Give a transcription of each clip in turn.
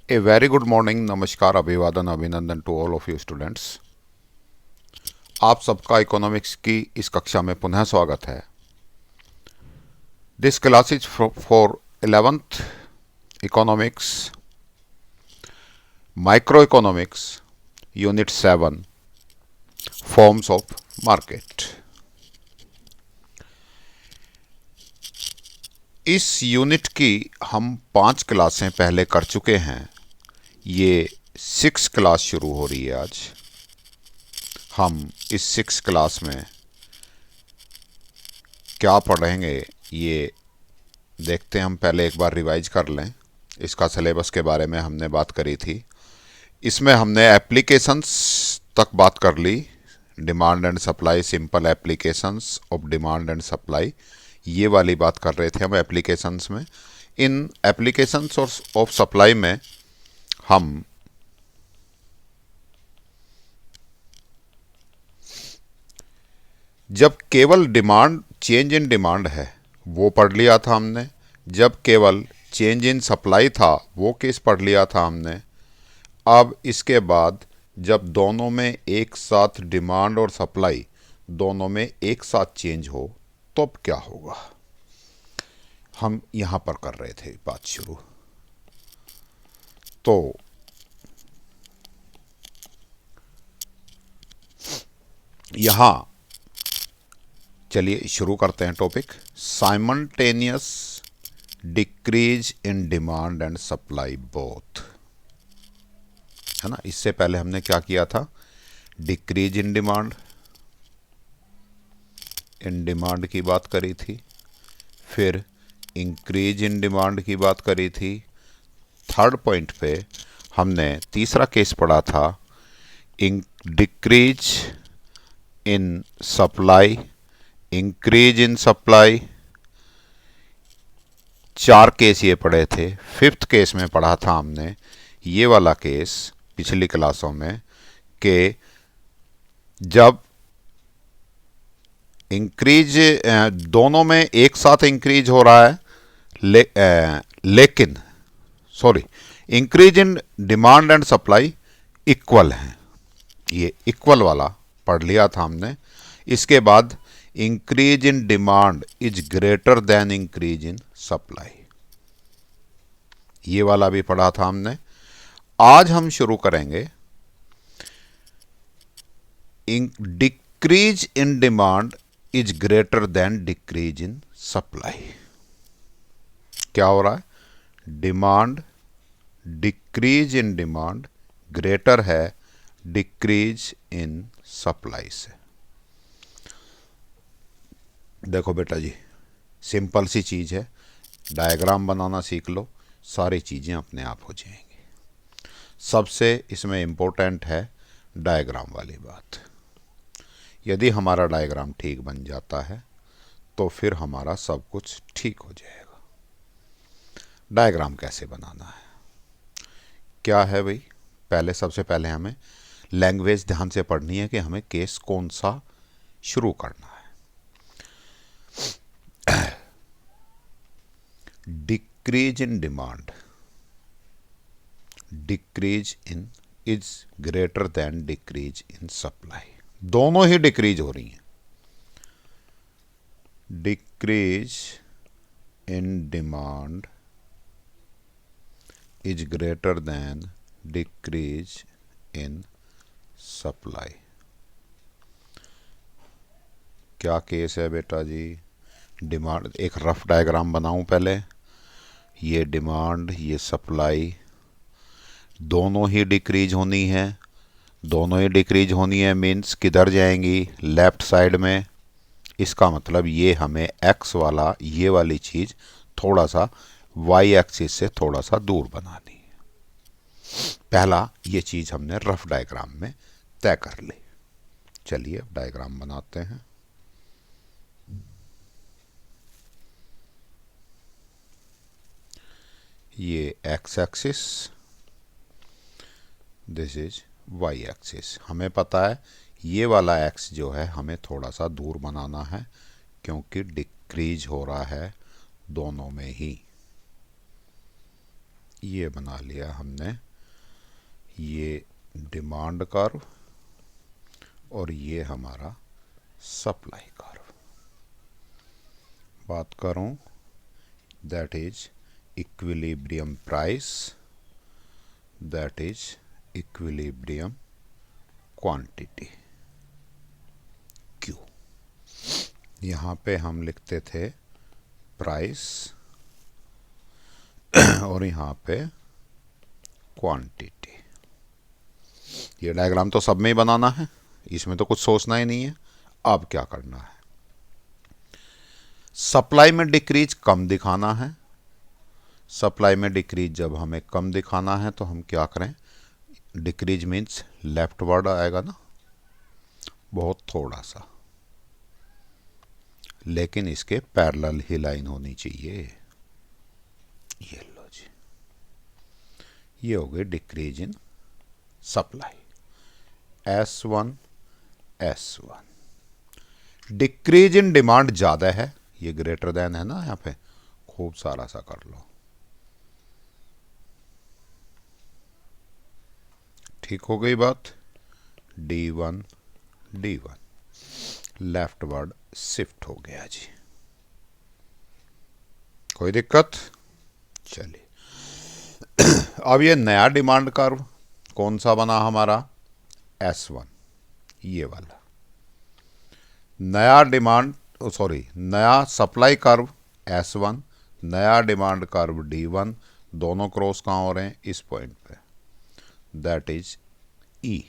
A very good morning, नमस्कार, अभिवादन, अभिनंदन to all of you students. आप सबका इकोनॉमिक्स की इस कक्षा में पुनः स्वागत है। This class is for 11th economics, micro economics, unit 7, forms of market. इस यूनिट की हम 5 क्लासें पहले कर चुके हैं। ये 6 क्लास शुरू हो रही है आज। हम इस 6 क्लास में क्या पढ़ेंगे ये देखते हैं। हम पहले एक बार रिवाइज कर लें। इसका सिलेबस के बारे में हमने बात करी थी। इसमें हमने एप्लीकेशंस तक बात कर ली। Demand and supply, simple applications of demand and supply, ये वाली बात कर रहे थे हम एप्लीकेशंस में। इन एप्लीकेशंस ऑफ सप्लाई में हम जब केवल डिमांड, चेंज इन डिमांड है वो पढ़ लिया था हमने। जब केवल चेंज इन सप्लाई था वो केस पढ़ लिया था हमने। अब इसके बाद जब दोनों में एक साथ डिमांड और सप्लाई दोनों में एक साथ चेंज हो तो अब क्या होगा, हम यहाँ पर कर रहे थे बात शुरू। तो यहाँ चलिए शुरू करते हैं topic. Simultaneous decrease in demand and supply both, है ना। इससे पहले हमने क्या किया था, डिक्रीज इन डिमांड की बात करी थी, फिर इंक्रीज इन डिमांड की बात करी थी। थर्ड पॉइंट पे हमने तीसरा केस पढ़ा था, decrease in supply, increase in supply. 4 case ये पढ़े थे। फिफ्थ केस में पढ़ा था हमने ये वाला केस पिछली क्लासों में, कि जब इंक्रीज दोनों में एक साथ इंक्रीज हो रहा है, लेकिन increase in demand and supply equal हैं। ये इक्वल वाला पढ़ लिया था हमने। इसके बाद increase in demand is greater then increase in supply, ये वाला भी पढ़ा था हमने। आज हम शुरू करेंगे decrease in demand is greater than decrease in supply. क्या हो रहा है, demand, decrease in demand greater है डिक्रीज इन सप्लाई से। देखो बेटा जी, सिंपल सी चीज़ है, डायग्राम बनाना सीख लो, सारी चीज़ें अपने आप हो जाएंगी। सबसे इसमें इम्पोर्टेंट है डायग्राम वाली बात। यदि हमारा डायग्राम ठीक बन जाता है तो फिर हमारा सब कुछ ठीक हो जाएगा। डायग्राम कैसे बनाना है, क्या है भाई, सबसे पहले हमें लैंग्वेज ध्यान से पढ़नी है कि हमें केस कौन सा शुरू करना है। Decrease in demand, decrease in is greater than decrease in supply, दोनों ही डिक्रीज हो रही हैं। Decrease in demand is greater than decrease in supply. क्या केस है बेटा जी, डिमांड, एक रफ डायग्राम बनाऊं पहले। ये डिमांड, ये सप्लाई, दोनों ही डिक्रीज होनी है। दोनों ही डिक्रीज होनी है मीन्स किधर जाएंगी, लेफ्ट साइड में। इसका मतलब ये हमें एक्स वाला, ये वाली चीज़ थोड़ा सा वाई एक्सिस से थोड़ा सा दूर बनानी है। पहला ये चीज़ हमने रफ डायग्राम में तय कर ली। चलिए अब डायग्राम बनाते हैं। ये X axis, this is Y axis. हमें पता है ये वाला एक्स जो है हमें थोड़ा सा दूर बनाना है, क्योंकि डिक्रीज हो रहा है दोनों में ही। ये बना लिया हमने, ये डिमांड कर्व और ये हमारा सप्लाई कर्व। बात करूं, that is equilibrium price, that is equilibrium quantity Q। यहाँ पे हम लिखते थे प्राइस और यहाँ पे क्वांटिटी। ये डायग्राम तो सब में ही बनाना है, इसमें तो कुछ सोचना ही नहीं है। अब क्या करना है, सप्लाई में डिक्रीज कम दिखाना है। सप्लाई में डिक्रीज जब हमें कम दिखाना है तो हम क्या करें, डिक्रीज मीन्स लेफ्ट वर्ड आएगा ना, बहुत थोड़ा सा, लेकिन इसके पैरेलल ही लाइन होनी चाहिए। ये लो जी, ये हो गई decrease in supply, S1 S1। Decrease in demand ज्यादा है, ये ग्रेटर देन है ना, यहाँ पे खूब सारा सा कर लो, ठीक हो गई बात। D1 D1 left word shift हो गया जी, कोई दिक्कत? चलिए अब ये नया डिमांड कर्व कौन सा बना हमारा, S1, ये वाला नया डिमांड, सॉरी नया सप्लाई कर्व S1, नया डिमांड कर्व D1, दोनों क्रॉस कहाँ हो रहे हैं, इस पॉइंट पे, दैट इज E।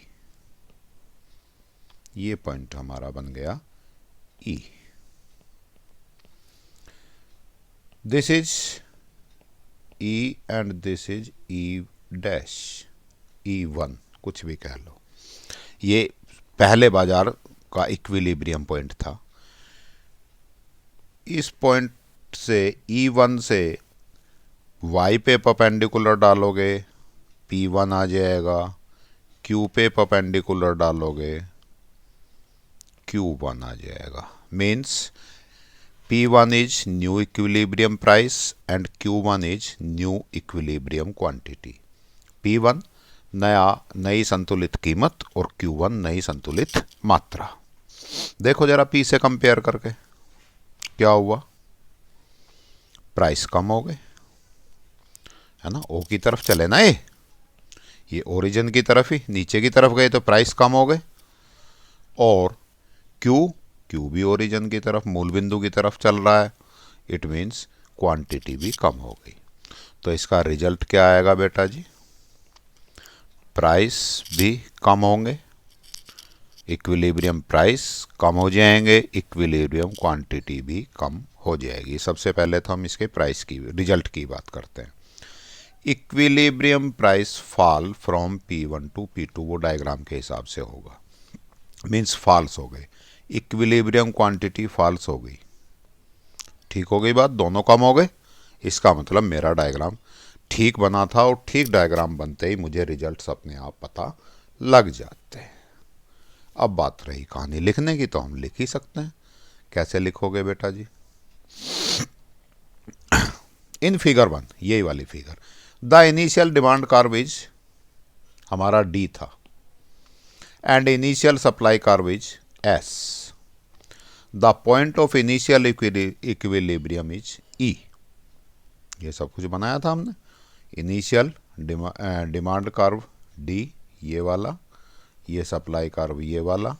ये पॉइंट हमारा बन गया E। This is E and this is E dash, E1 कुछ भी कह लो। ये पहले बाजार का इक्विलिब्रियम पॉइंट था। इस पॉइंट से E1 से Y पे परपेंडिकुलर डालोगे P1 आ जाएगा, Q पे परपेंडिकुलर डालोगे Q1 आ जाएगा। Means P1 is new equilibrium price and Q1 is new equilibrium quantity. P1 नई संतुलित कीमत और Q1 नई संतुलित मात्रा। देखो जरा P से कंपेयर करके क्या हुआ, प्राइस कम हो गए, है ना, O की तरफ चले ना, ये ओरिजिन की तरफ ही नीचे की तरफ गए तो प्राइस कम हो गए, और Q भी ओरिजिन की तरफ मूल बिंदु की तरफ चल रहा है, इट मीन्स क्वांटिटी भी कम हो गई। तो इसका रिजल्ट क्या आएगा बेटा जी, प्राइस भी कम होंगे, इक्विलिब्रियम प्राइस कम हो जाएंगे, इक्विलिब्रियम क्वांटिटी भी कम हो जाएगी। सबसे पहले तो हम इसके प्राइस की रिजल्ट की बात करते हैं। Equilibrium price fall from P1 to P2, वो डायग्राम के हिसाब से होगा, मीन्स फॉल्स हो गए, इक्विलिब्रियम क्वांटिटी फॉल्स हो गई, ठीक हो गई बात, दोनों कम हो गए। इसका मतलब मेरा डायग्राम ठीक बना था, और ठीक डायग्राम बनते ही मुझे रिजल्ट्स अपने आप पता लग जाते हैं। अब बात रही कहानी लिखने की, तो हम लिख ही सकते हैं। कैसे लिखोगे बेटा जी, इन फिगर 1, यही वाली figure, the initial demand curve is हमारा D था and initial supply curve is S, the point of initial equilibrium is E। ये सब कुछ बनाया था हमने। इनिशियल डिमांड कर्व D ये वाला, ये सप्लाई कर्व ये वाला,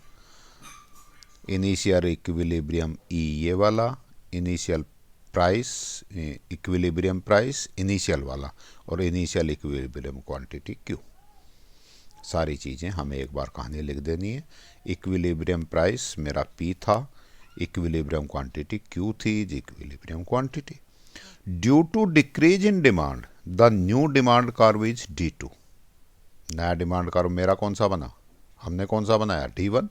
इनिशियल इक्विलिब्रियम E ये वाला, initial price equilibrium price initial वाला, और इनिशियल इक्विलिब्रियम क्वांटिटी Q। सारी चीज़ें हमें एक बार कहानी लिख देनी है। इक्विलिब्रियम प्राइस मेरा P था, इक्विलिब्रियम क्वांटिटी Q थी, equilibrium quantity. Due to decrease in demand the new demand curve is D2। नया डिमांड कर्व मेरा कौन सा बना, हमने कौन सा बनाया, D1,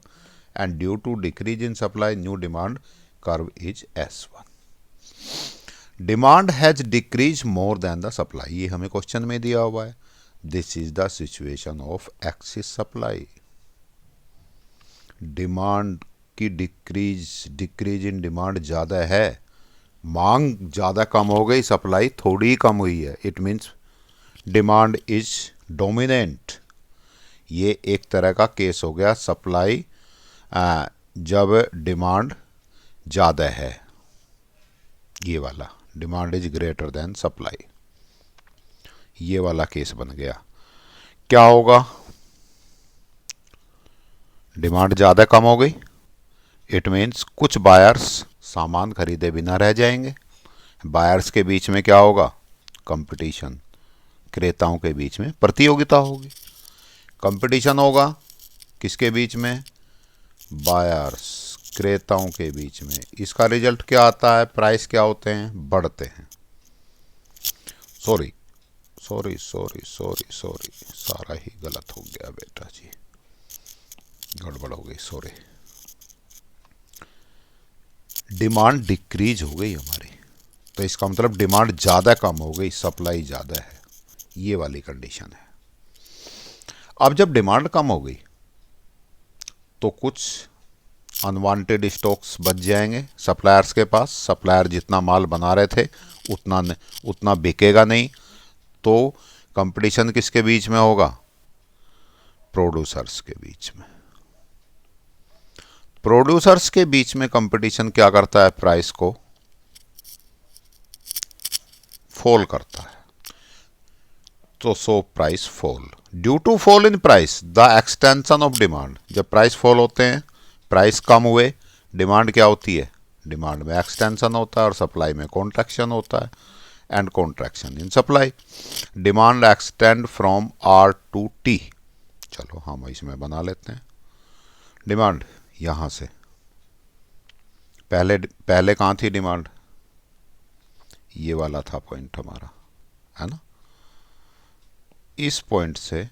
and due to decrease in supply new demand curve is S1। Demand has decrease more than the supply, ये हमें क्वेश्चन में दिया हुआ है। This is the situation of excess supply. Demand की डिक्रीज इन डिमांड ज़्यादा है, मांग ज़्यादा कम हो गई, सप्लाई थोड़ी कम हुई है, it means demand is dominant, ये एक तरह का केस हो गया सप्लाई जब डिमांड ज़्यादा है, ये वाला demand is greater then supply, ये वाला केस बन गया। क्या होगा, डिमांड ज़्यादा कम हो गई, इट मीन्स कुछ बायर्स सामान खरीदे बिना रह जाएंगे। बायर्स के बीच में क्या होगा, कंपटीशन, क्रेताओं के बीच में प्रतियोगिता होगी। कंपटीशन होगा किसके बीच में, बायर्स क्रेताओं के बीच में। इसका रिजल्ट क्या आता है, प्राइस क्या होते हैं, बढ़ते हैं। Sorry sorry sorry sorry sorry, सारा ही गलत हो गया बेटा जी, गड़बड़ हो गई, सॉरी। डिमांड डिक्रीज हो गई हमारी, तो इसका मतलब डिमांड ज़्यादा कम हो गई, सप्लाई ज़्यादा है, ये वाली कंडीशन है। अब जब डिमांड कम हो गई तो कुछ अनवांटेड स्टॉक्स बच जाएंगे सप्लायर्स के पास। सप्लायर जितना माल बना रहे थे उतना बिकेगा नहीं, तो कंपटीशन किसके बीच में होगा, प्रोड्यूसर्स के बीच में। प्रोड्यूसर्स के बीच में कंपटीशन क्या करता है, प्राइस को फॉल करता है। तो so price fall, due to fall in price the extension of demand. जब प्राइस फॉल होते हैं, प्राइस कम हुए, डिमांड क्या होती है, डिमांड में एक्सटेंशन होता है और सप्लाई में कॉन्ट्रैक्शन होता है, and contraction in supply. Demand extend from R to T. चलो हम इसमें बना लेते हैं डिमांड यहां से, पहले पहले कहाँ थी डिमांड, ये वाला था पॉइंट हमारा, है ना। इस पॉइंट से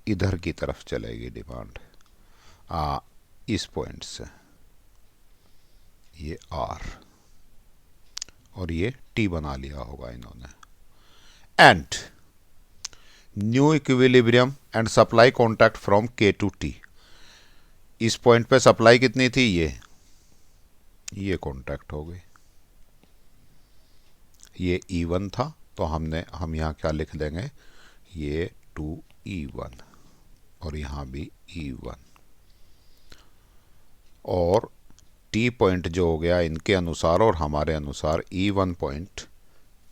इधर की तरफ चलेगी डिमांड, इस पॉइंट से, ये आर और ये टी बना लिया होगा इन्होंने। And new equilibrium and supply contact from K to T. इस पॉइंट पे सप्लाई कितनी थी, ये कॉन्टैक्ट हो गई, ये E1 था, तो हम यहाँ क्या लिख देंगे, ये 2E1 और यहाँ भी E1, और टी पॉइंट जो हो गया इनके अनुसार और हमारे अनुसार E1 पॉइंट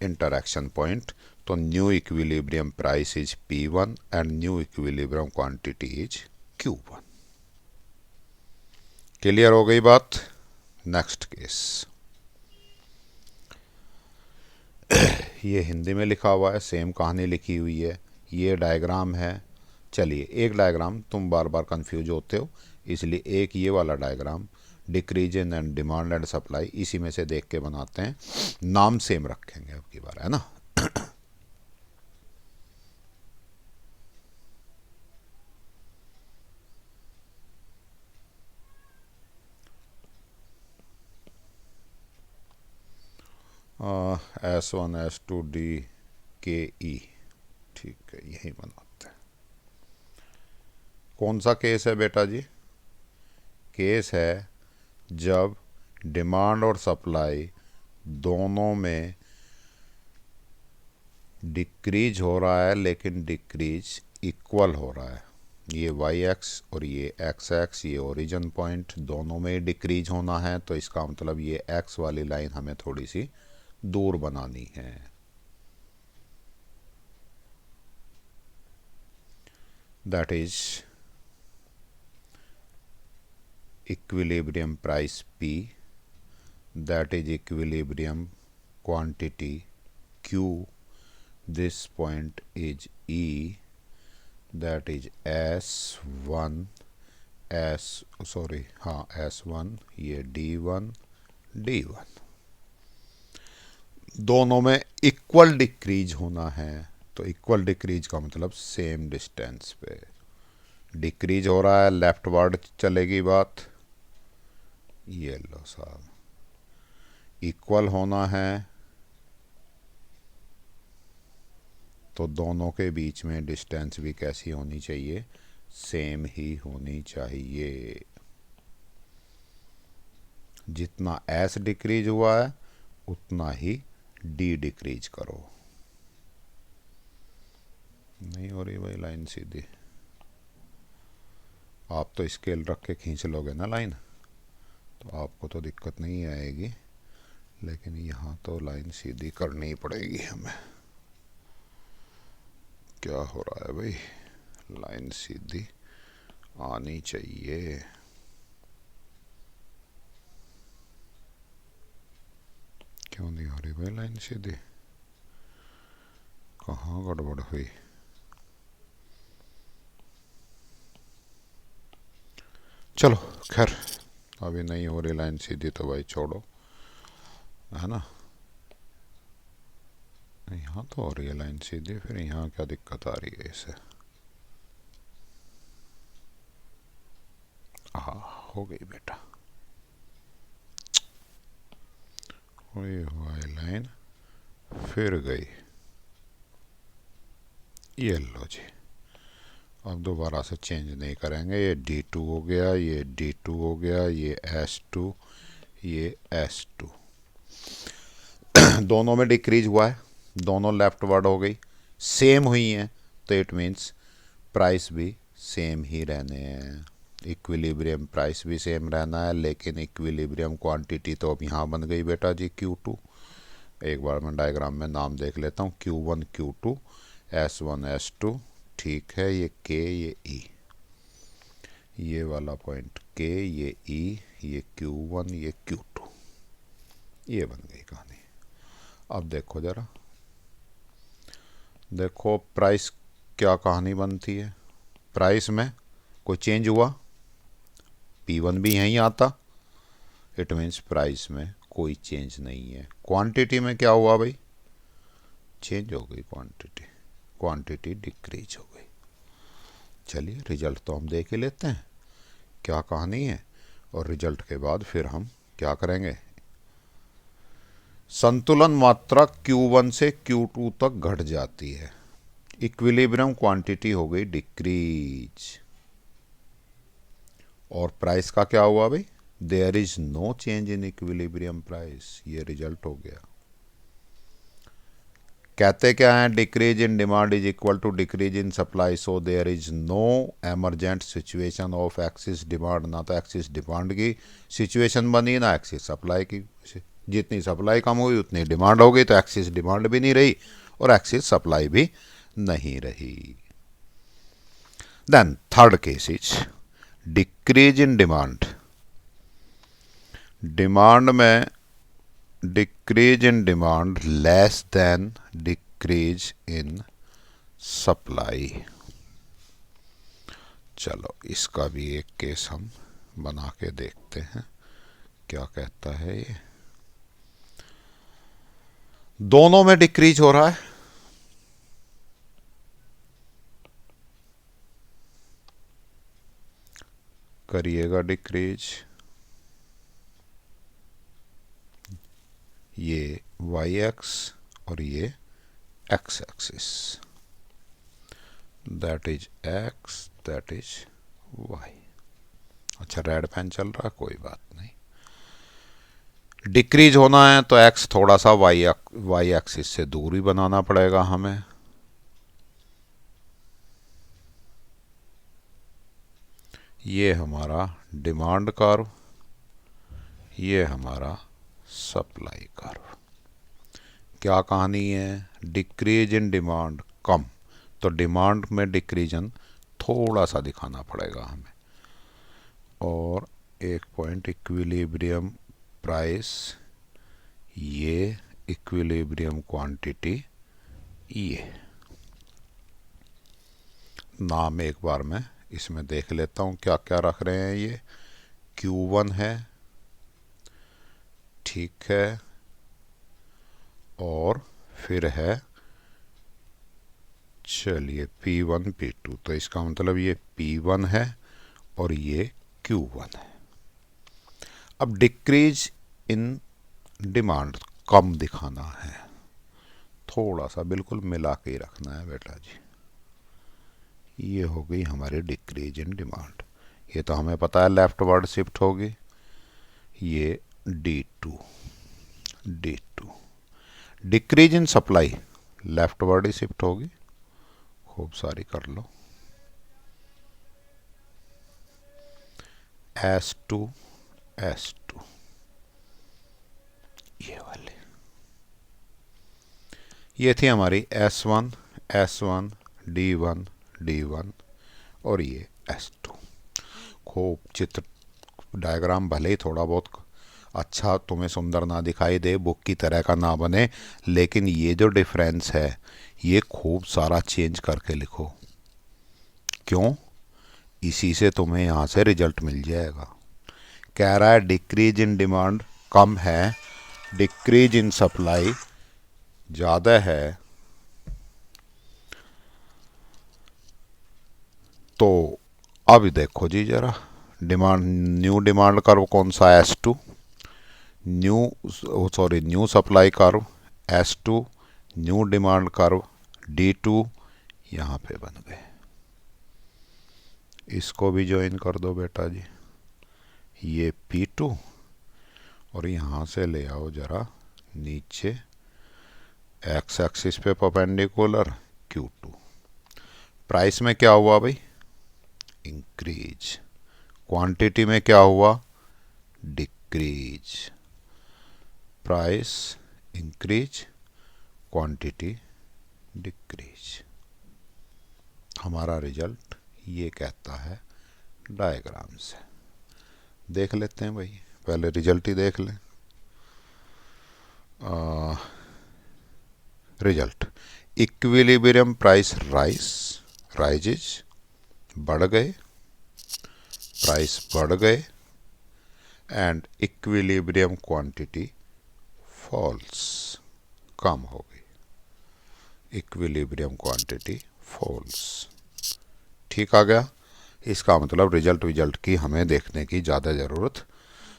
इंटरैक्शन पॉइंट। तो new equilibrium price is P1 and new equilibrium quantity is Q1। Clear हो गई बात। नेक्स्ट केस, ये हिंदी में लिखा हुआ है, सेम कहानी लिखी हुई है, ये डायग्राम है। चलिए एक डायग्राम, तुम बार बार कंफ्यूज होते हो इसलिए एक ये वाला diagram decrease in and demand and supply, इसी में से देख के बनाते हैं, नाम सेम रखेंगे अब की बार, है ना। S1 S2 D KE, ठीक है, यही बनाते हैं। कौन सा केस है बेटा जी, केस है जब डिमांड और सप्लाई दोनों में डिक्रीज हो रहा है, लेकिन डिक्रीज इक्वल हो रहा है। ये वाई एक्स और ये एक्स एक्स, ये ओरिजिन पॉइंट दोनों में डिक्रीज होना है, तो इसका मतलब ये एक्स वाली लाइन हमें थोड़ी सी दूर बनानी है। That is equilibrium price P, that is equilibrium quantity Q, this point is E, that is S1 S1, ये D1 D1, दोनों में इक्वल डिक्रीज होना है। तो इक्वल डिक्रीज का मतलब सेम डिस्टेंस पे डिक्रीज हो रहा है, लेफ्ट वर्ड चलेगी बात, ये लो साहब, इक्वल होना है तो दोनों के बीच में डिस्टेंस भी कैसी होनी चाहिए, सेम ही होनी चाहिए। जितना एस डिक्रीज हुआ है उतना ही डी डिक्रीज करो। नहीं हो रही भाई लाइन सीधी। आप तो स्केल रख के खींच लोगे ना लाइन, तो आपको तो दिक्कत नहीं आएगी, लेकिन यहाँ तो लाइन सीधी करनी ही पड़ेगी हमें। क्या हो रहा है भाई, लाइन सीधी आनी चाहिए। क्यों नहीं आ रही भाई लाइन सीधी, कहाँ गड़बड़ हुई? चलो खैर, अभी नहीं हो रही लाइन सीधी तो भाई छोड़ो, है ना। यहाँ तो हो रही है लाइन सीधी, फिर यहाँ क्या दिक्कत आ रही है इसे? हाँ हो गई बेटा, हुई हुआ है लाइन, फिर गई। ये लो जी, अब दोबारा से चेंज नहीं करेंगे। ये D2 हो गया, ये D2 हो गया, ये S2, ये S2। दोनों में डिक्रीज हुआ है, दोनों लेफ्ट वर्ड हो गई, सेम हुई हैं, तो इट मीन्स प्राइस भी सेम ही रहने हैं। इक्विलिब्रियम प्राइस भी सेम रहना है, लेकिन इक्विलिब्रियम क्वांटिटी तो अब यहाँ बन गई बेटा जी Q2। एक बार मैं डायग्राम में नाम देख लेता हूँ, Q1 Q2, S1 S2, ठीक है। ये K, ये E, ये वाला पॉइंट K, ये E, ये Q1, ये Q2, ये बन गई कहानी। अब देखो जरा, देखो प्राइस क्या कहानी बनती है। प्राइस में कोई चेंज हुआ, P1 भी यहीं आता, इट मीन्स प्राइस में कोई चेंज नहीं है। क्वांटिटी में क्या हुआ भाई, चेंज हो गई क्वांटिटी, क्वांटिटी डिक्रीज हो गई। चलिए रिजल्ट तो हम देख ही लेते हैं क्या कहानी है, और रिजल्ट के बाद फिर हम क्या करेंगे। संतुलन मात्रा Q1 से Q2 तक घट जाती है, इक्विलिब्रियम क्वांटिटी हो गई डिक्रीज, और प्राइस का क्या हुआ भाई, there is no change in equilibrium price. ये रिजल्ट हो गया। कहते क्या है, decrease in demand is equal to decrease in supply, so there is no emergent situation of excess demand. ना तो एक्सिस डिमांड की सिचुएशन बनी, ना एक्सिस सप्लाई की। जितनी सप्लाई कम हुई उतनी डिमांड हो गई, तो एक्सिस डिमांड भी नहीं रही और एक्सिस सप्लाई भी नहीं रही। Then third case is decrease in demand. Demand में decrease in demand less than decrease in supply. चलो इसका भी एक केस हम बना के देखते हैं, क्या कहता है ये। दोनों में डिक्रीज हो रहा है, करिएगा डिक्रीज। ये वाई एक्स और ये X axis, that is X, that is Y. अच्छा रेड पेन चल रहा, कोई बात नहीं। डिक्रीज होना है तो एक्स थोड़ा सा वाई एक्सिस से दूरी बनाना पड़ेगा हमें। ये हमारा डिमांड कर्व, ये हमारा सप्लाई कर्व। क्या कहानी है, डिक्रीज इन डिमांड कम, तो डिमांड में डिक्रीजन थोड़ा सा दिखाना पड़ेगा हमें। और एक पॉइंट इक्विलिब्रियम प्राइस, ये इक्विलिब्रियम क्वांटिटी, ये नाम एक बार मैं इसमें देख लेता हूँ क्या क्या रख रहे हैं। ये Q1 है, ठीक है, और फिर है चलिए P1 P2, तो इसका मतलब ये P1 है और ये Q1 है। अब डिक्रीज इन डिमांड कम दिखाना है, थोड़ा सा बिल्कुल मिला के ही रखना है बेटा जी। ये हो गई हमारी डिक्रीज इन डिमांड, ये तो हमें पता है लेफ्ट वर्ड शिफ्ट होगी। ये D2, decrease in supply left word he shift होगी, खूब सारी कर लो। S2 S2 ये वाले, ये थी हमारी S1 S1 D1 D1 और ये S2। खूब चित्र डायग्राम भले ही थोड़ा बहुत अच्छा तुम्हें सुंदर ना दिखाई दे, बुक की तरह का ना बने, लेकिन ये जो डिफरेंस है ये खूब सारा चेंज करके लिखो। क्यों? इसी से तुम्हें यहाँ से रिजल्ट मिल जाएगा। कह रहा है डिक्रीज इन डिमांड कम है, डिक्रीज इन सप्लाई ज़्यादा है, तो अब देखो जी जरा डिमांड, न्यू डिमांड कर्व कौन सा है? S2। New supply curve S2, new demand curve D2 यहाँ पे बन गए। इसको भी ज्वाइन कर दो बेटा जी, ये P2 और यहाँ से ले आओ जरा नीचे एक्स एक्सिस पे परपेंडिकुलर Q2। प्राइस में क्या हुआ भाई? इंक्रीज। क्वांटिटी में क्या हुआ? Decrease. Price increase, quantity decrease. हमारा रिजल्ट ये कहता है डायग्राम से। देख लेते हैं भाई, पहले रिजल्ट ही देख लें। रिजल्ट, इक्विलिब्रियम प्राइस राइजेज, बढ़ गए, प्राइस बढ़ गए, एंड इक्विलिब्रियम क्वांटिटी फॉल्स, कम हो गई। Equilibrium quantity falls. ठीक आ गया। इसका मतलब रिजल्ट की हमें देखने की ज़्यादा ज़रूरत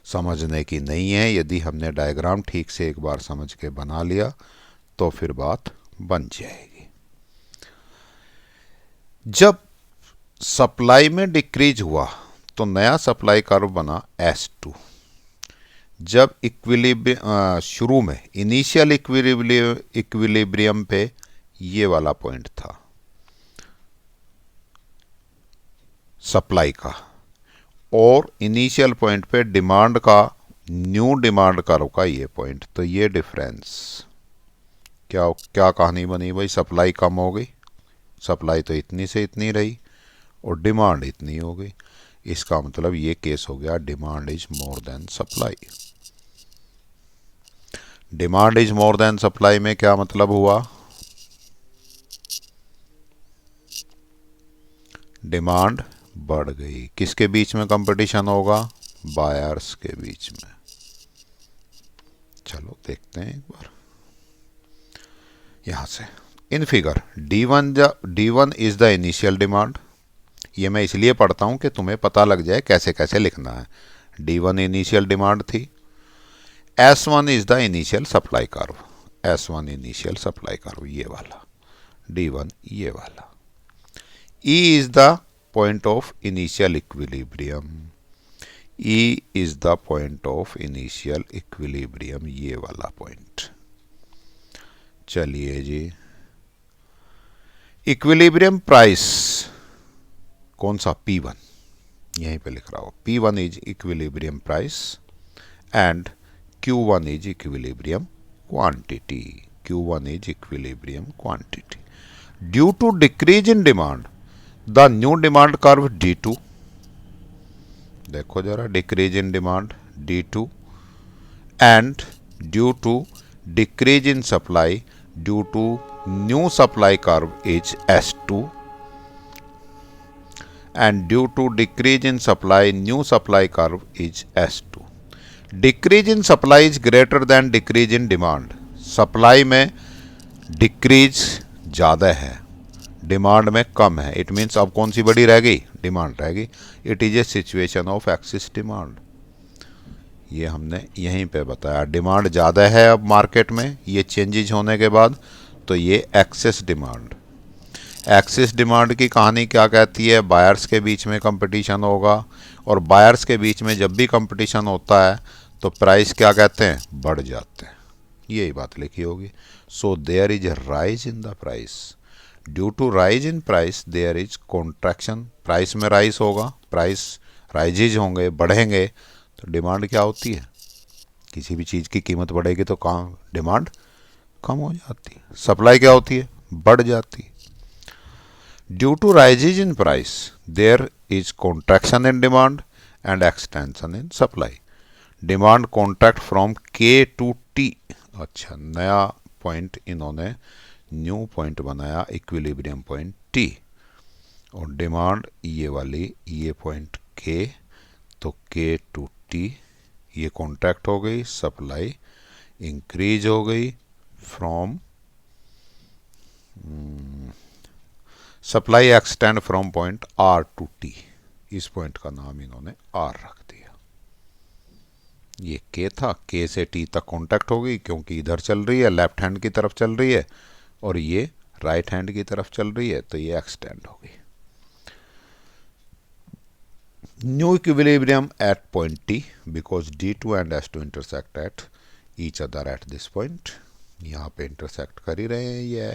समझने की नहीं है। यदि हमने डायग्राम ठीक से एक बार समझ के बना लिया तो फिर बात बन जाएगी। जब सप्लाई में डिक्रीज हुआ तो नया सप्लाई कर्व बना S2। जब शुरू में इनिशियल इक्विलिब्रियम पे ये वाला पॉइंट था सप्लाई का, और इनिशियल पॉइंट पे डिमांड का, न्यू डिमांड कर्व का ये पॉइंट, तो ये डिफरेंस क्या क्या कहानी बनी भाई? सप्लाई कम हो गई, सप्लाई तो इतनी से इतनी रही और डिमांड इतनी हो गई। इसका मतलब ये केस हो गया demand is more than supply. Demand is more than supply में क्या मतलब हुआ? डिमांड बढ़ गई। किसके बीच में कंपटीशन होगा? बायर्स के बीच में। चलो देखते हैं एक बार यहां से। In figure D1 is the initial demand. ये मैं इसलिए पढ़ता हूं कि तुम्हें पता लग जाए कैसे कैसे लिखना है। D1 इनिशियल डिमांड थी। S1 is the initial supply curve. S1 initial supply curve ये वाला, D1 ये वाला। E is the point of initial equilibrium. E is the point of initial equilibrium, ये वाला पॉइंट। चलिए जी, इक्विलिब्रियम प्राइस कौन सा? P1, यहीं पे लिख रहा हो। P1 is equilibrium price and Q1 is equilibrium quantity. Q1 is equilibrium quantity. Due to decrease in demand the new demand curve D2, देखो जरा, decrease in demand D2, and due to decrease in supply due to new supply curve is S2, and due to decrease in supply new supply curve is S2। Decrease in supply is greater than decrease in demand. Supply में decrease ज़्यादा है, demand में कम है। It means अब कौन सी बड़ी रह गई? डिमांड रह गई। It is a situation of excess demand. ये हमने यहीं पे बताया। डिमांड ज़्यादा है अब मार्केट में ये चेंजेज होने के बाद, तो ये एक्सेस डिमांड। एक्सिस डिमांड की कहानी क्या कहती है? बायर्स के बीच में कंपटीशन होगा, और बायर्स के बीच में जब भी कंपटीशन होता है तो प्राइस क्या कहते हैं? बढ़ जाते हैं। यही बात लिखी होगी। So there is a rise in the price due to rise in price there is contraction, price में राइज होगा, प्राइस राइजेज होंगे, बढ़ेंगे, तो डिमांड क्या होती है, किसी भी चीज़ की कीमत बढ़ेगी तो कहाँ डिमांड कम हो जाती है, सप्लाई क्या होती है, बढ़ जाती है। Due to rises in price there is contraction in demand and extension in supply. Demand contract from K to T. अच्छा, नया पॉइंट इन्होंने न्यू पॉइंट बनाया, इक्विलिब्रियम पॉइंट टी, और डिमांड ये वाली, ये पॉइंट के, तो के टू टी ये कॉन्ट्रैक्ट हो गई, सप्लाई इंक्रीज हो गई from, supply extend from point R to T, इस पॉइंट का नाम इन्होंने आर रख दिया। ये के था, के से टी तक कॉन्टैक्ट हो गई क्योंकि इधर चल रही है, लेफ्ट हैंड की तरफ चल रही है, और ये राइट हैंड की तरफ चल रही है, तो ये एक्सटेंड हो गई। New equilibrium at point T because D2 and S2 intersect at each other at this point. यहाँ पे इंटरसेक्ट कर ही रहे हैं ये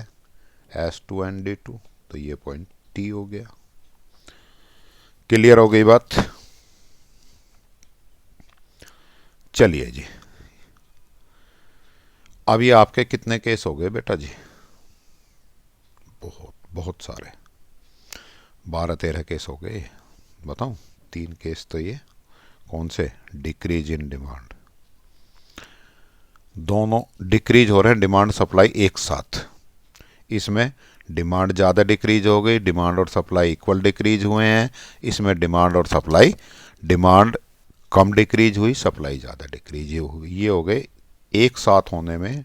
S2 एंड D2, तो ये पॉइंट T हो गया। क्लियर हो गई बात? चलिए जी, अब ये आपके कितने केस हो गए बेटा जी? बहुत बहुत सारे, 12-13 केस हो गए। बताऊं, 3 केस तो ये कौन से, डिक्रीज इन डिमांड, दोनों डिक्रीज हो रहे हैं, डिमांड सप्लाई एक साथ। इसमें डिमांड ज़्यादा डिक्रीज हो गई, डिमांड और सप्लाई इक्वल डिक्रीज हुए हैं। इसमें डिमांड और सप्लाई, डिमांड कम डिक्रीज हुई, सप्लाई ज़्यादा डिक्रीज हुई। ये हो गए एक साथ होने में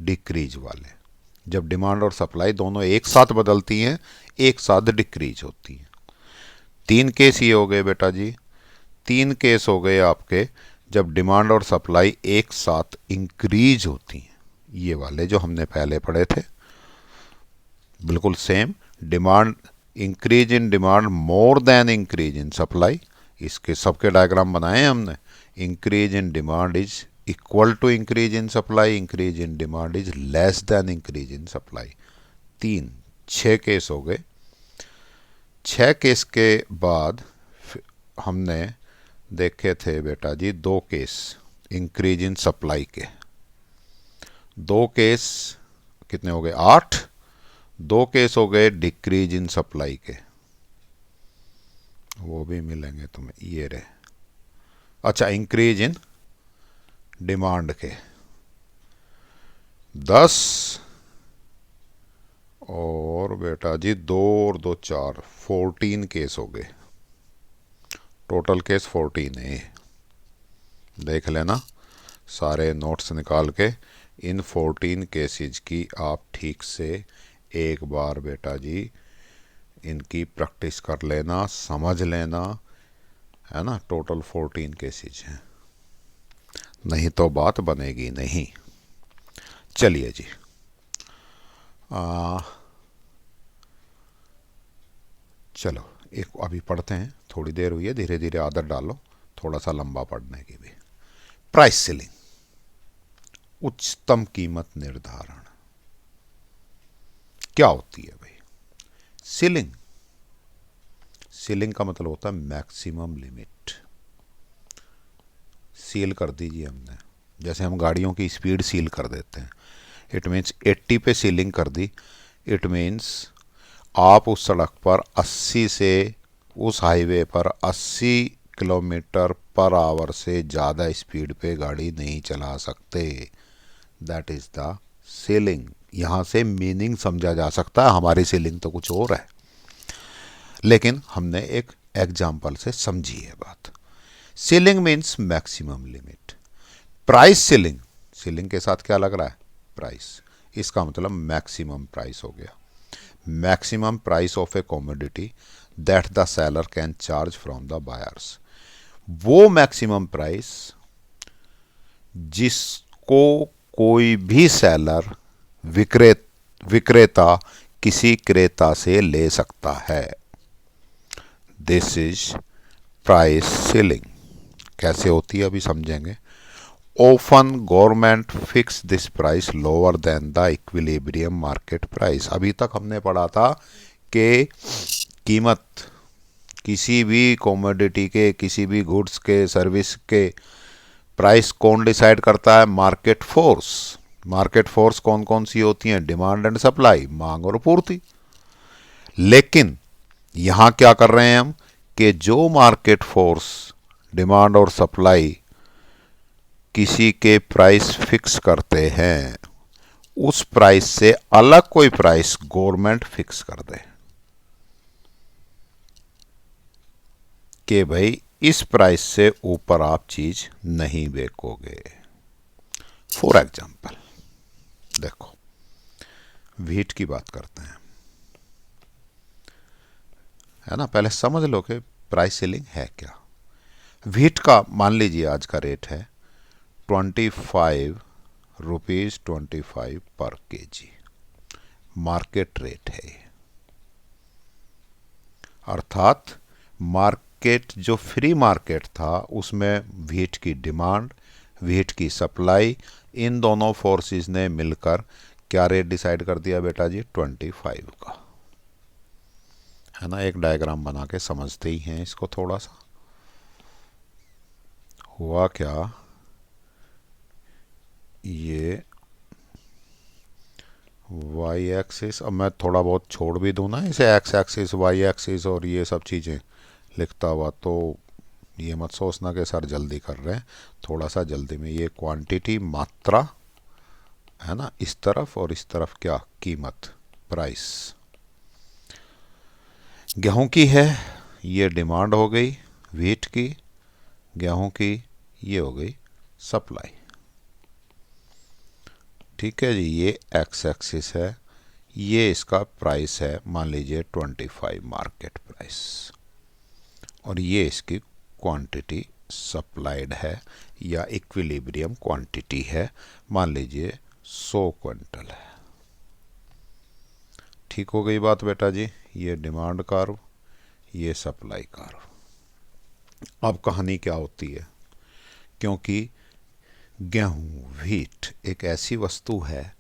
डिक्रीज वाले। जब डिमांड और सप्लाई दोनों एक साथ बदलती हैं, एक साथ डिक्रीज होती हैं। 3 केस ये हो गए बेटा जी। 3 केस हो गए आपके जब डिमांड और सप्लाई एक साथ इंक्रीज होती हैं, ये वाले जो हमने पहले पढ़े थे, बिल्कुल same. Demand, increase in demand more than increase in supply, इसके सबके डायग्राम बनाए हैं हमने। Increase in demand is equal to increase in supply, increase in demand is less than increase in supply. 6 case हो गए। 6 केस के बाद हमने देखे थे बेटा जी 2 केस इंक्रीज इन सप्लाई के। 2 केस कितने हो गए? 8। 2 केस हो गए डिक्रीज इन सप्लाई के, वो भी मिलेंगे तुम्हें, ये रहे। अच्छा, इंक्रीज इन डिमांड के 10, और बेटा जी 2 और 2 4, 14 केस हो गए। टोटल केस 14 है। देख लेना, सारे नोट्स निकाल के इन 14 केसेज की आप ठीक से एक बार बेटा जी इनकी प्रैक्टिस कर लेना, समझ लेना, है ना। टोटल 14 केसेज हैं, नहीं तो बात बनेगी नहीं। चलिए जी, चलो एक अभी पढ़ते हैं, थोड़ी देर हुई है, धीरे धीरे आदत डालो, थोड़ा सा लंबा पढ़ने की भी। प्राइस सीलिंग, उच्चतम कीमत निर्धारण क्या होती है भाई? सीलिंग, सीलिंग का मतलब होता है मैक्सिमम लिमिट। सील कर दीजिए हमने, जैसे हम गाड़ियों की स्पीड सील कर देते हैं। इट मीन्स 80 पे सीलिंग कर दी। इट मीन्स आप उस सड़क पर 80 से, उस हाईवे पर 80 किलोमीटर पर आवर से ज़्यादा स्पीड पे गाड़ी नहीं चला सकते। That is the ceiling. यहाँ से मीनिंग समझा जा सकता है, हमारी सीलिंग तो कुछ और है, लेकिन हमने एक एग्जाम्पल से समझी है बात। Ceiling means maximum limit. Price ceiling, ceiling के साथ क्या लग रहा है? प्राइस। इसका मतलब मैक्सिमम प्राइस हो गया। Maximum price of A commodity that the seller can charge from the buyers. वो मैक्सिमम प्राइस जिसको कोई भी सेलर, विक्रेता किसी क्रेता से ले सकता है। This is price ceiling. कैसे होती है अभी समझेंगे। Often government fix this price lower than the equilibrium market price. अभी तक हमने पढ़ा था कि कीमत किसी भी कमोडिटी के, किसी भी गुड्स के, सर्विस के प्राइस कौन डिसाइड करता है? Market force. मार्केट फोर्स कौन कौन सी होती हैं? डिमांड एंड सप्लाई, मांग और पूर्ति। लेकिन यहां क्या कर रहे हैं हम कि जो मार्केट फोर्स, डिमांड और सप्लाई किसी के प्राइस फिक्स करते हैं, उस प्राइस से अलग कोई प्राइस गवर्नमेंट फिक्स कर दे कि भाई इस प्राइस से ऊपर आप चीज नहीं बेचोगे। फॉर एग्जाम्पल देखो, व्हीट की बात करते हैं, है ना। पहले समझ लो कि प्राइस सीलिंग है क्या। व्हीट का मान लीजिए आज का रेट है 25 रुपीज 25 पर केजी, मार्केट रेट है ये। अर्थात मार्केट, जो फ्री मार्केट था, उसमें व्हीट की डिमांड, व्हीट की सप्लाई, इन दोनों फोर्सेस ने मिलकर क्या रेट डिसाइड कर दिया बेटा जी? 25 का, है ना। एक डायग्राम बना के समझते ही हैं इसको थोड़ा सा। हुआ क्या, ये वाई एक्सिस, अब मैं थोड़ा बहुत छोड़ भी दूँ ना इसे, एक्स एक्सिस, वाई एक्सिस और ये सब चीज़ें लिखता हुआ, तो ये मत सोचना कि सर जल्दी कर रहे हैं, थोड़ा सा जल्दी में। ये क्वांटिटी, मात्रा, है ना, इस तरफ, और इस तरफ क्या? कीमत, प्राइस। गेहूं की है, ये डिमांड हो गई व्हीट की, गेहूं की ये हो गई सप्लाई। ठीक है जी, ये एक्स एक्सिस है, ये इसका प्राइस है, मान लीजिए 25 मार्केट प्राइस, और ये इसकी क्वांटिटी सप्लाइड है या इक्विलिब्रियम क्वांटिटी है, मान लीजिए 100 क्विंटल है। ठीक हो गई बात बेटा जी। ये डिमांड कर्व, ये सप्लाई कर्व। अब कहानी क्या होती है, क्योंकि गेहूं, व्हीट एक ऐसी वस्तु है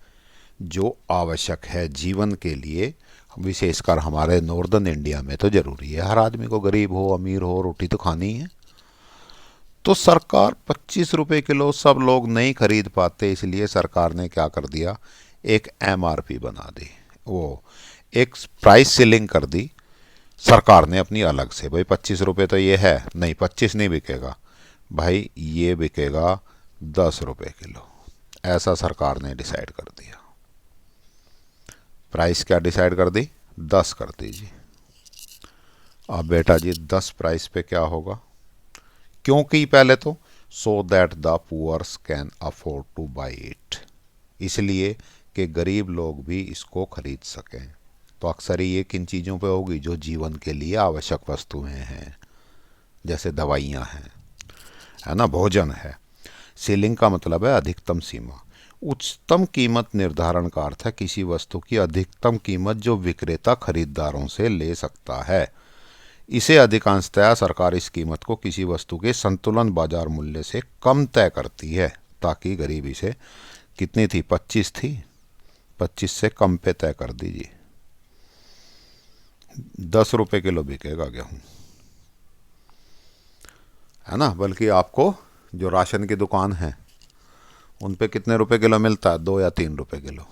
जो आवश्यक है जीवन के लिए, विशेषकर हमारे नॉर्दर्न इंडिया में तो जरूरी है। हर आदमी को, गरीब हो अमीर हो, रोटी तो खानी है। तो सरकार 25 रुपए किलो सब लोग नहीं खरीद पाते, इसलिए सरकार ने क्या कर दिया? एक एमआरपी बना दी, वो एक प्राइस सीलिंग कर दी सरकार ने अपनी अलग से। भाई 25 रुपये तो ये है, नहीं 25 नहीं बिकेगा भाई, ये बिकेगा 10 रुपए किलो, ऐसा सरकार ने डिसाइड कर दिया। प्राइस क्या डिसाइड कर दी? 10 कर दीजिए। अब बेटा जी 10 प्राइस पे क्या होगा? क्योंकि पहले तो so that the poors can afford to buy it, इसलिए कि गरीब लोग भी इसको खरीद सकें। तो अक्सर ये किन चीज़ों पे होगी? जो जीवन के लिए आवश्यक वस्तुएं हैं, जैसे दवाइयाँ हैं, है ना, भोजन है। सीलिंग का मतलब है अधिकतम सीमा। उच्चतम कीमत निर्धारण का अर्थ है किसी वस्तु की अधिकतम कीमत जो विक्रेता खरीदारों से ले सकता है। इसे अधिकांशतः सरकार इस कीमत को किसी वस्तु के संतुलन बाजार मूल्य से कम तय करती है, ताकि गरीब इसे, कितनी थी? 25 थी, 25 से कम पे तय कर दीजिए। 10 रुपए किलो बिकेगा गेहूं, है ना। बल्कि आपको जो राशन की दुकान है उन पे कितने रुपए किलो मिलता है? 2 या 3 रुपए किलो,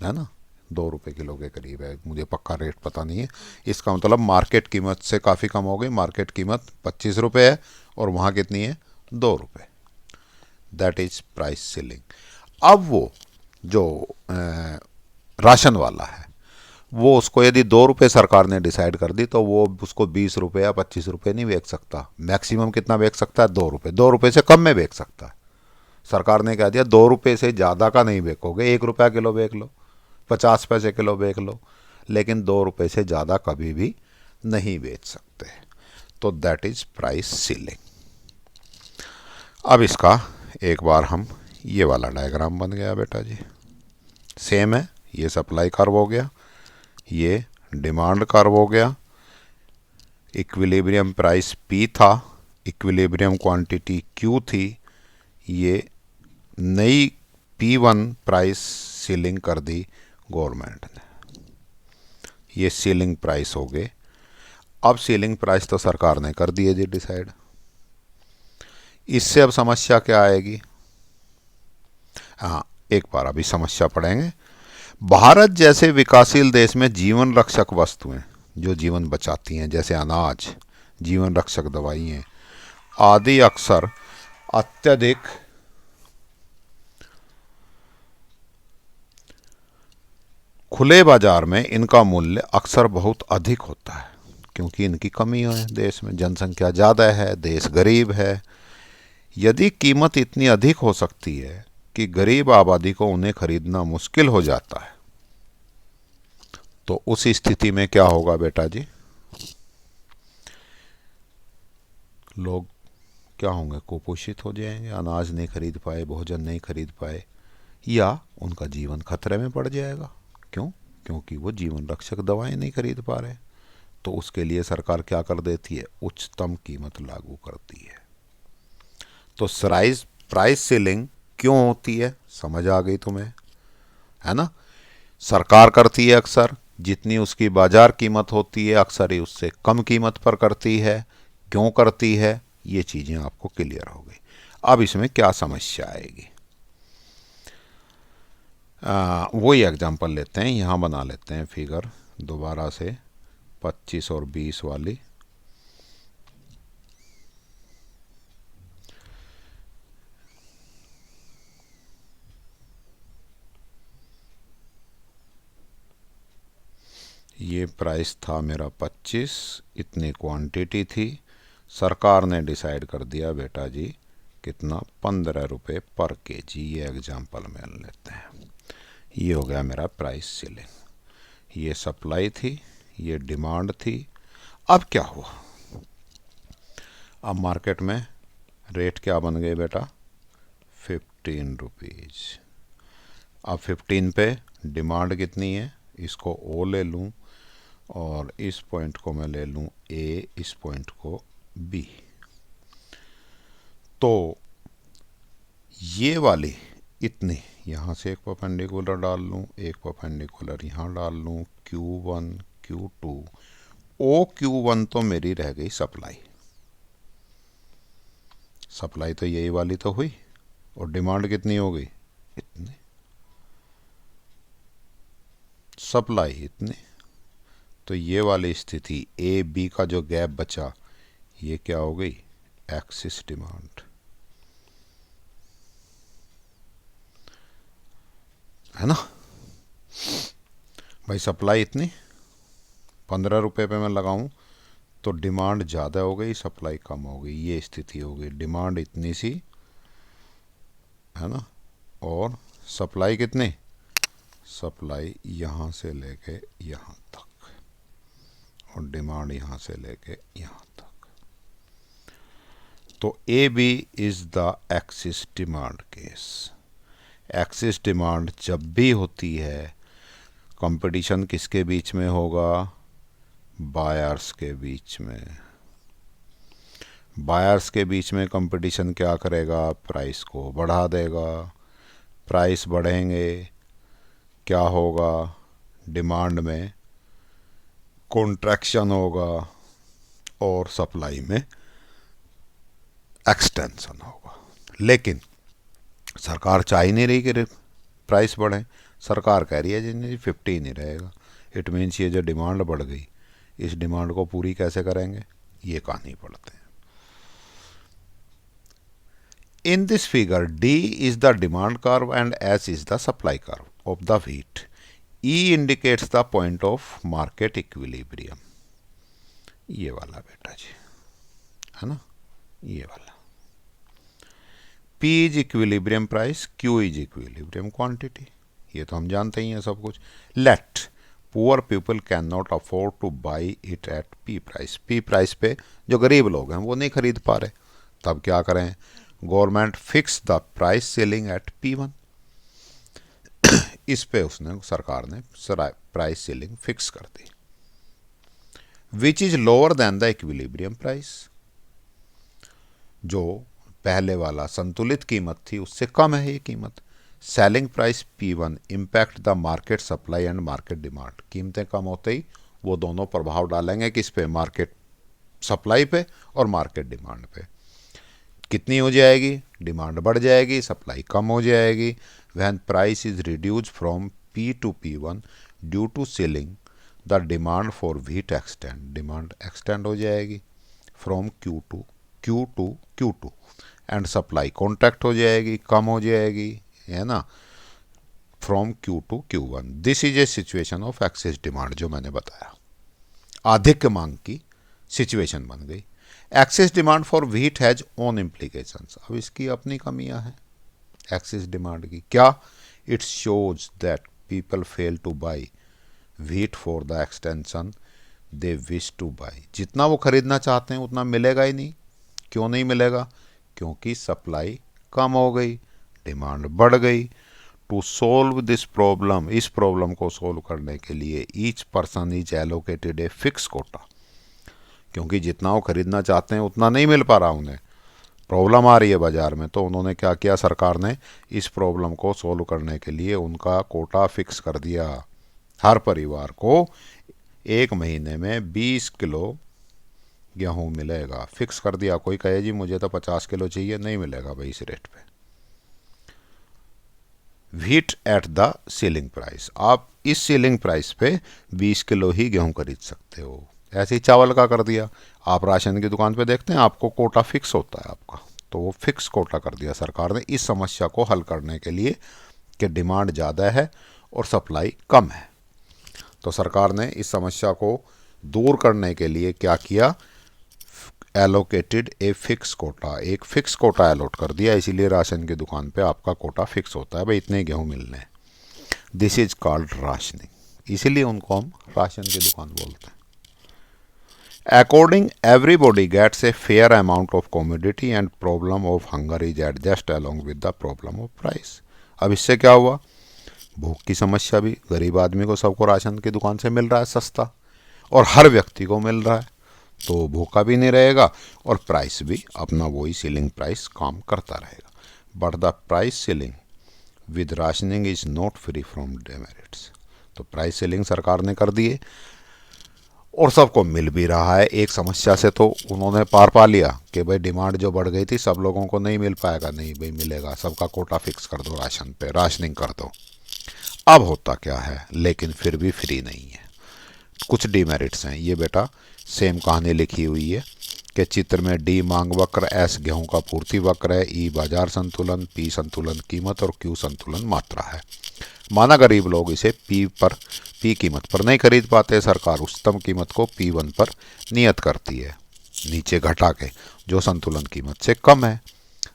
है ना। 2 रुपए किलो के करीब है, मुझे पक्का रेट पता नहीं है। इसका मतलब मार्केट कीमत से काफ़ी कम हो गई। मार्केट कीमत 25 रुपये है और वहाँ कितनी है? 2 रुपये। That is price ceiling. अब वो जो राशन वाला है, वो उसको यदि 2 रुपये सरकार ने डिसाइड कर दी, तो वो उसको 20 रुपये या 25 रुपये नहीं बेच सकता। मैक्सिमम कितना बेच सकता है? 2 रुपये। 2 रुपये से कम में बेच सकता है। सरकार ने कह दिया 2 रुपये से ज़्यादा का नहीं बेचोगे, 1 रुपया किलो बेच लो, 50 पैसे किलो बेच लो, लेकिन 2 रुपये से ज़्यादा कभी भी नहीं बेच सकते। तो दैट इज प्राइस सीलिंग। अब इसका एक बार हम, ये वाला डायग्राम बन गया बेटा जी, सेम है। ये सप्लाई कर्व हो गया, ये डिमांड कर्व हो गया, इक्विलिब्रियम प्राइस P था, इक्विलिब्रियम क्वांटिटी Q थी, ये नई P1 प्राइस सीलिंग कर दी गवर्नमेंट ने। ये सीलिंग प्राइस हो गए। अब सीलिंग प्राइस तो सरकार ने कर दी है जी डिसाइड। इससे अब समस्या क्या आएगी? हाँ, एक बार अभी समस्या पढ़ेंगे। भारत जैसे विकासशील देश में जीवन रक्षक वस्तुएं जो जीवन बचाती हैं, जैसे अनाज, जीवन रक्षक दवाइयाँ आदि, अक्सर अत्यधिक खुले बाजार में इनका मूल्य अक्सर बहुत अधिक होता है, क्योंकि इनकी कमी है। देश में जनसंख्या ज़्यादा है, देश गरीब है। यदि कीमत इतनी अधिक हो सकती है कि गरीब आबादी को उन्हें खरीदना मुश्किल हो जाता है, तो उस स्थिति में क्या होगा बेटा जी? लोग क्या होंगे? कुपोषित हो जाएंगे, अनाज नहीं खरीद पाए, भोजन नहीं खरीद पाए, या उनका जीवन खतरे में पड़ जाएगा। क्यों? क्योंकि वो जीवन रक्षक दवाएं नहीं खरीद पा रहे। तो उसके लिए सरकार क्या कर देती है? उच्चतम कीमत लागू करती है। तो प्राइस सीलिंग क्यों होती है? समझ आ गई तुम्हें, है ना? सरकार करती है अक्सर, जितनी उसकी बाजार कीमत होती है अक्सर ही उससे कम कीमत पर करती है। क्यों करती है? ये चीज़ें आपको क्लियर हो गई। अब इसमें क्या समस्या आएगी? वही एग्जांपल लेते हैं, यहाँ बना लेते हैं फिगर दोबारा से 25 और 20 वाली। ये प्राइस था मेरा 25, इतनी क्वांटिटी थी। सरकार ने डिसाइड कर दिया बेटा जी कितना? 15 रुपये पर केजी। ये एग्जांपल में लेते हैं। ये हो गया मेरा प्राइस सीलिंग। ये सप्लाई थी, ये डिमांड थी। अब क्या हुआ? अब मार्केट में रेट क्या बन गए बेटा? 15 रुपीज़। अब 15 पे डिमांड कितनी है? इसको ओ ले लूँ और इस पॉइंट को मैं ले लूँ ए, इस पॉइंट को बी। तो ये वाली इतनी, यहाँ से एक परपेंडिकुलर डाल लूँ, एक परपेंडिकुलर यहाँ डाल लूँ, Q1 Q2 ओ Q1 तो मेरी रह गई सप्लाई। सप्लाई तो यही वाली तो हुई, और डिमांड कितनी हो गई? इतनी। सप्लाई इतनी। तो ये वाली स्थिति ए बी का जो गैप बचा, ये क्या हो गई? एक्सिस डिमांड, है ना भाई? सप्लाई इतनी 15 रुपये पे मैं लगाऊं तो डिमांड ज़्यादा हो गई, सप्लाई कम हो गई। ये स्थिति हो गई। डिमांड इतनी सी, है ना, और सप्लाई कितनी? सप्लाई यहाँ से लेके यहाँ तक, और डिमांड यहाँ से लेके यहाँ तक। तो A B is the excess demand case. Excess demand जब भी होती है, कंपटीशन किसके बीच में होगा? बायर्स के बीच में। बायर्स के बीच में कंपटीशन क्या करेगा? प्राइस को बढ़ा देगा। प्राइस बढ़ेंगे, क्या होगा? डिमांड में कॉन्ट्रैक्शन होगा और सप्लाई में एक्सटेंशन होगा। लेकिन सरकार चाह ही नहीं रही कि प्राइस बढ़े। सरकार कह रही है जी नहीं, 15 ही रहेगा। इट मीन्स ये जो डिमांड बढ़ गई, इस डिमांड को पूरी कैसे करेंगे? ये कहानी पढ़ते हैं। In this figure, D is the demand curve and S is the supply curve of the wheat. E indicates the point of market equilibrium. ये वाला बेटा जी, है ना, ये वाला। P is equilibrium price, Q is equilibrium quantity. ये तो हम जानते ही हैं सब कुछ। Let poor people cannot afford to buy it at P price. P price पे जो गरीब लोग हैं वो नहीं खरीद पा रहे, तब क्या करें? Government fix the price selling at P1। इस पे उसने, सरकार ने प्राइस सेलिंग फिक्स कर दी, which is lower than the equilibrium price. जो पहले वाला संतुलित कीमत थी उससे कम है ये कीमत। Selling price P1 impact the market supply and market demand. कीमतें कम होते ही वो दोनों प्रभाव डालेंगे किस पे, मार्केट सप्लाई पे और मार्केट डिमांड पे। कितनी हो जाएगी, डिमांड बढ़ जाएगी, सप्लाई कम हो जाएगी। When price is reduce from P to P1 due to ceiling the demand for wheat extend, demand extend हो जाएगी from Q to Q2 and supply contract हो जाएगी, कम हो जाएगी, है ना, from Q to Q1। This is a situation of excess demand, जो मैंने बताया अधिक मांग की सिचुएशन बन गई। Excess demand for wheat has own implications, अब इसकी अपनी कमियां हैं एक्सेस डिमांड की। क्या, it shows that people fail two by wheat for the extension they wish two by. जितना वो खरीदना चाहते हैं उतना मिलेगा ही नहीं। क्यों नहीं मिलेगा, क्योंकि सप्लाई कम हो गई, डिमांड बढ़ गई। टू सोल्व दिस प्रॉब्लम, इस प्रॉब्लम को सोल्व करने के लिए each person is allocated a fix quota, क्योंकि जितना वो खरीदना चाहते हैं उतना नहीं मिल पा रहा उन्हें, प्रॉब्लम आ रही है बाज़ार में। तो उन्होंने क्या किया, सरकार ने इस प्रॉब्लम को सोल्व करने के लिए उनका कोटा फिक्स कर दिया। हर परिवार को 1 महीने में 20 किलो गेहूँ मिलेगा, फिक्स कर दिया। कोई कहे जी मुझे तो 50 किलो चाहिए, नहीं मिलेगा भाई इस रेट पे। Wheat at the ceiling price, आप इस सीलिंग प्राइस पे 20 किलो ही गेहूँ खरीद सकते हो। ऐसे ही चावल का कर दिया, आप राशन की दुकान पे देखते हैं आपको कोटा फिक्स होता है आपका, तो वो फिक्स कोटा कर दिया सरकार ने इस समस्या को हल करने के लिए कि डिमांड ज़्यादा है और सप्लाई कम है। तो सरकार ने इस समस्या को दूर करने के लिए क्या किया, एलोकेटेड ए फिक्स कोटा, एक फिक्स कोटा एलोट कर दिया। इसीलिए राशन की दुकान पे आपका कोटा फिक्स होता है, भाई इतने गेहूँ मिलने। दिस इज कॉल्ड राशनिंग, इसीलिए उनको हम राशन की दुकान बोलते हैं। According everybody gets a fair amount of commodity and problem of hunger is adjust along with the problem of price. अब इससे क्या हुआ, भूख की समस्या भी, गरीब आदमी को सबको राशन की दुकान से मिल रहा है सस्ता और हर व्यक्ति को मिल रहा है, तो भूखा भी नहीं रहेगा और प्राइस भी अपना वही सीलिंग प्राइस काम करता रहेगा। But the price ceiling with rationing is not free from demerits. तो प्राइस सीलिंग सरकार ने कर दिए और सबको मिल भी रहा है। एक समस्या से तो उन्होंने पार पा लिया कि भाई डिमांड जो बढ़ गई थी, सब लोगों को नहीं मिल पाएगा, नहीं भाई मिलेगा, सबका कोटा फिक्स कर दो, राशन पे राशनिंग कर दो। अब होता क्या है, लेकिन फिर भी फ्री नहीं है, कुछ डीमेरिट्स हैं। ये बेटा सेम कहानी लिखी हुई है कि चित्र में डी मांग वक्र, एस गेहूं का पूर्ति वक्र है, ई बाजार संतुलन, पी संतुलन कीमत और क्यू संतुलन मात्रा है। माना गरीब लोग इसे पी कीमत पर नहीं खरीद पाते, सरकार उच्चतम कीमत को P1 पर नियत करती है नीचे घटा के, जो संतुलन कीमत से कम है।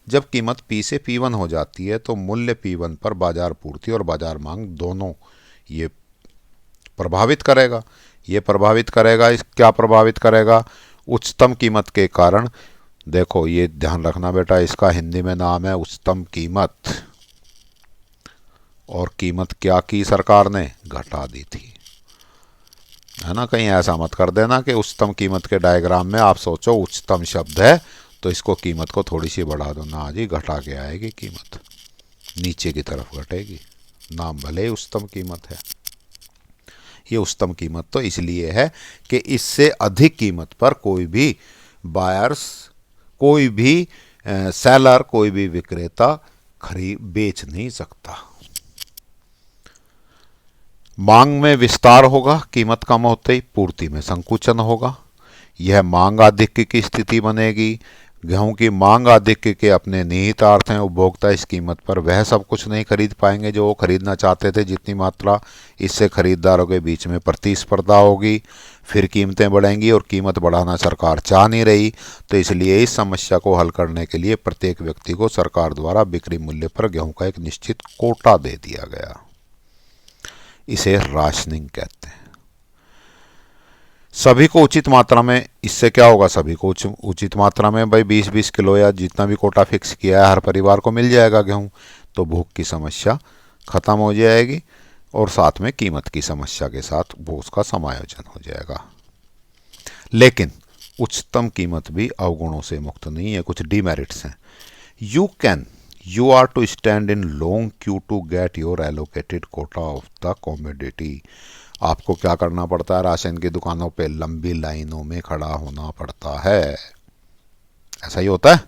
जब कीमत P से P1 हो जाती है तो मूल्य P1 पर बाजार पूर्ति और बाजार मांग दोनों ये प्रभावित करेगा। क्या प्रभावित करेगा, उच्चतम कीमत के कारण। देखो ये ध्यान रखना बेटा, इसका हिंदी में नाम है उच्चतम कीमत, और कीमत क्या की सरकार ने, घटा दी थी, है ना। कहीं ऐसा मत कर देना कि उच्चतम कीमत के डायग्राम में आप सोचो उच्चतम शब्द है तो इसको कीमत को थोड़ी सी बढ़ा दो, ना जी घटा के आएगी कीमत, नीचे की तरफ घटेगी, नाम भले ही उच्चतम कीमत है। ये उच्चतम कीमत तो इसलिए है कि इससे अधिक कीमत पर कोई भी बायर्स, कोई भी सेलर, कोई भी विक्रेता बेच नहीं सकता। मांग में विस्तार होगा, कीमत कम होते ही पूर्ति में संकुचन होगा। यह मांग आधिक्य की स्थिति बनेगी। गेहूं की मांग आधिक्य के अपने निहित अर्थ हैं, उपभोक्ता इस कीमत पर वह सब कुछ नहीं खरीद पाएंगे जो वो खरीदना चाहते थे जितनी मात्रा। इससे खरीदारों के बीच में प्रतिस्पर्धा होगी, फिर कीमतें बढ़ेंगी और कीमत बढ़ाना सरकार चाह नहीं रही। तो इसलिए इस समस्या को हल करने के लिए प्रत्येक व्यक्ति को सरकार द्वारा बिक्री मूल्य पर गेहूं का एक निश्चित कोटा दे दिया गया। इसे राशनिंग कहते हैं। सभी को उचित मात्रा में, इससे क्या होगा, सभी को उचित मात्रा में भाई 20-20 किलो या जितना भी कोटा फिक्स किया है हर परिवार को मिल जाएगा गेहूं, तो भूख की समस्या खत्म हो जाएगी और साथ में कीमत की समस्या के साथ वो उसका समायोजन हो जाएगा। लेकिन उच्चतम कीमत भी अवगुणों से मुक्त नहीं है, कुछ डीमेरिट्स हैं। You are to stand in long queue to get your allocated quota of the commodity. आपको क्या करना पड़ता है, राशन की दुकानों पे लंबी लाइनों में खड़ा होना पड़ता है। ऐसा ही होता है।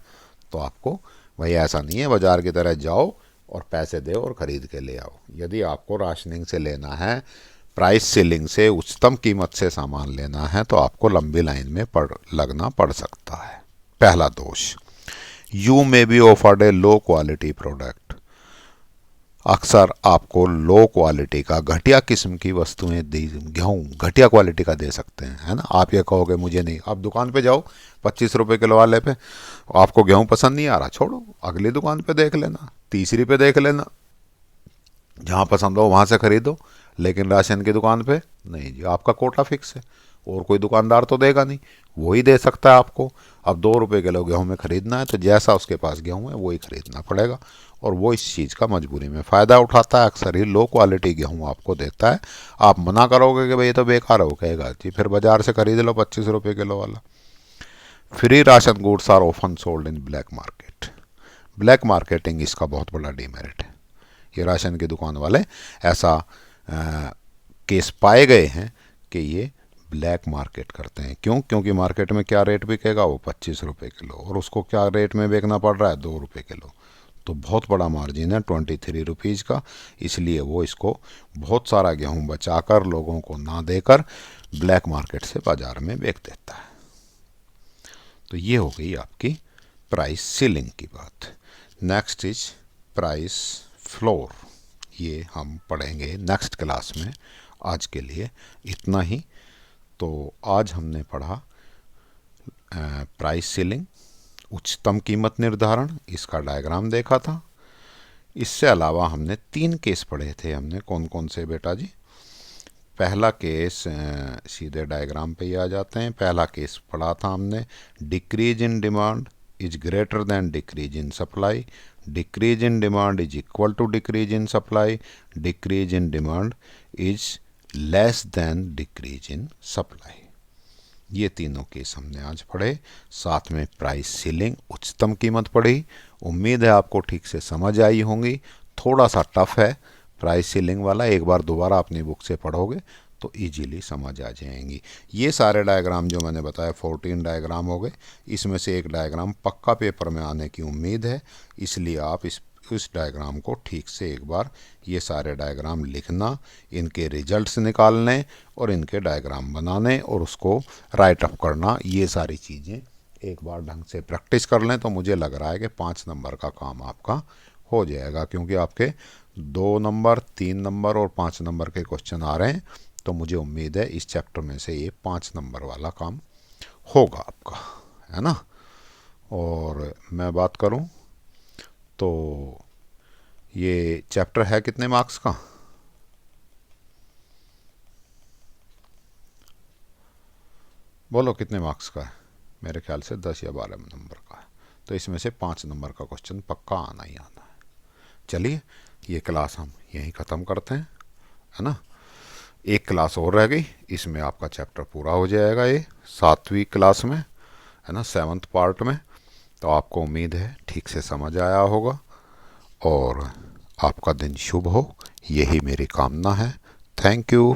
तो आपको भाई ऐसा नहीं है बाजार की तरह जाओ और पैसे दे और ख़रीद के ले आओ। यदि आपको राशनिंग से लेना है, प्राइस सीलिंग से उच्चतम कीमत से सामान लेना है, तो आपको लंबी लाइन में लगना पड़ सकता है। पहला दोष, you may be offered A low quality product. अक्सर आपको लो क्वालिटी का, घटिया किस्म की वस्तुएं गेहूँ घटिया क्वालिटी का दे सकते हैं, है ना। आप ये कहोगे मुझे नहीं, आप दुकान पे जाओ 25 रुपये किलो वाले पे, आपको गेहूँ पसंद नहीं आ रहा, छोड़ो, अगली दुकान पे देख लेना, तीसरी पे देख लेना, जहाँ पसंद हो वहाँ से खरीदो। लेकिन राशन की दुकान पे नहीं जी, आपका कोटा फिक्स है और कोई दुकानदार तो देगा नहीं, वही दे सकता है आपको। अब 2 रुपये किलो गेहूँ में ख़रीदना है तो जैसा उसके पास गेहूँ है वही ख़रीदना पड़ेगा, और वो इस चीज़ का मजबूरी में फ़ायदा उठाता है। अक्सर ही लो क्वालिटी गेहूँ आपको देता है। आप मना करोगे कि भाई ये तो बेकार हो, कहेगा जी फिर बाज़ार से खरीद लो 25 रुपये किलो वाला। Free ration goods are often sold in black market. Black marketing इसका बहुत बड़ा डीमेरिट है। ये राशन की दुकान वाले ऐसा केस पाए गए हैं कि ये ब्लैक मार्केट करते हैं। क्यों? क्योंकि मार्केट में क्या रेट बिकेगा, वो 25 रुपये किलो, और उसको क्या रेट में बेचना पड़ रहा है, 2 रुपये किलो। तो बहुत बड़ा मार्जिन है 23 रुपीज़ का। इसलिए वो इसको बहुत सारा गेहूँ बचाकर लोगों को ना देकर ब्लैक मार्केट से बाज़ार में बेच देता है। तो ये हो गई आपकी प्राइस सीलिंग की बात। Next is price floor. ये हम पढ़ेंगे नेक्स्ट क्लास में। आज के लिए इतना ही। तो आज हमने पढ़ा प्राइस सीलिंग, उच्चतम कीमत निर्धारण, इसका डायग्राम देखा था। इससे अलावा हमने 3 केस पढ़े थे। हमने कौन कौन से बेटा जी? पहला केस सीधे डायग्राम पे ही आ जाते हैं। पहला केस पढ़ा था हमने, decrease in demand is greater than decrease in supply, decrease in demand is equal to decrease in supply, decrease in demand is less than decrease in supply. ये तीनों केस हमने आज पढ़े। साथ में प्राइस सीलिंग, उच्चतम कीमत पढ़ी। उम्मीद है आपको ठीक से समझ आई होंगी। थोड़ा सा टफ है प्राइस सीलिंग वाला, एक बार दोबारा अपनी बुक से पढ़ोगे तो इजीली समझ आ जाएंगी। ये सारे डायग्राम जो मैंने बताया 14 डायग्राम हो गए, इसमें से एक डायग्राम पक्का पेपर में आने की उम्मीद है। इसलिए आप इस डायग्राम को ठीक से एक बार ये सारे डायग्राम लिखना, इनके रिजल्ट्स निकालने और इनके डायग्राम बनाने और उसको राइट अप करना। ये सारी चीज़ें एक बार ढंग से प्रैक्टिस कर लें तो मुझे लग रहा है कि 5 नंबर का काम आपका हो जाएगा। क्योंकि आपके 2 नंबर, 3 नंबर और 5 नंबर के क्वेश्चन आ रहे हैं, तो मुझे उम्मीद है इस चैप्टर में से ये 5 नंबर वाला काम होगा आपका, है ना। और मैं बात करूं तो ये चैप्टर है कितने मार्क्स का? बोलो कितने मार्क्स का है? मेरे ख्याल से 10 या 12 नंबर का है। तो इसमें से 5 नंबर का क्वेश्चन पक्का आना ही आना है। चलिए ये क्लास हम यहीं ख़त्म करते हैं, है ना। एक क्लास और रह गई, इसमें आपका चैप्टर पूरा हो जाएगा। ये 7वीं क्लास में, है ना, 7th पार्ट में। तो आपको उम्मीद है ठीक से समझ आया होगा और आपका दिन शुभ हो, यही मेरी कामना है। Thank you.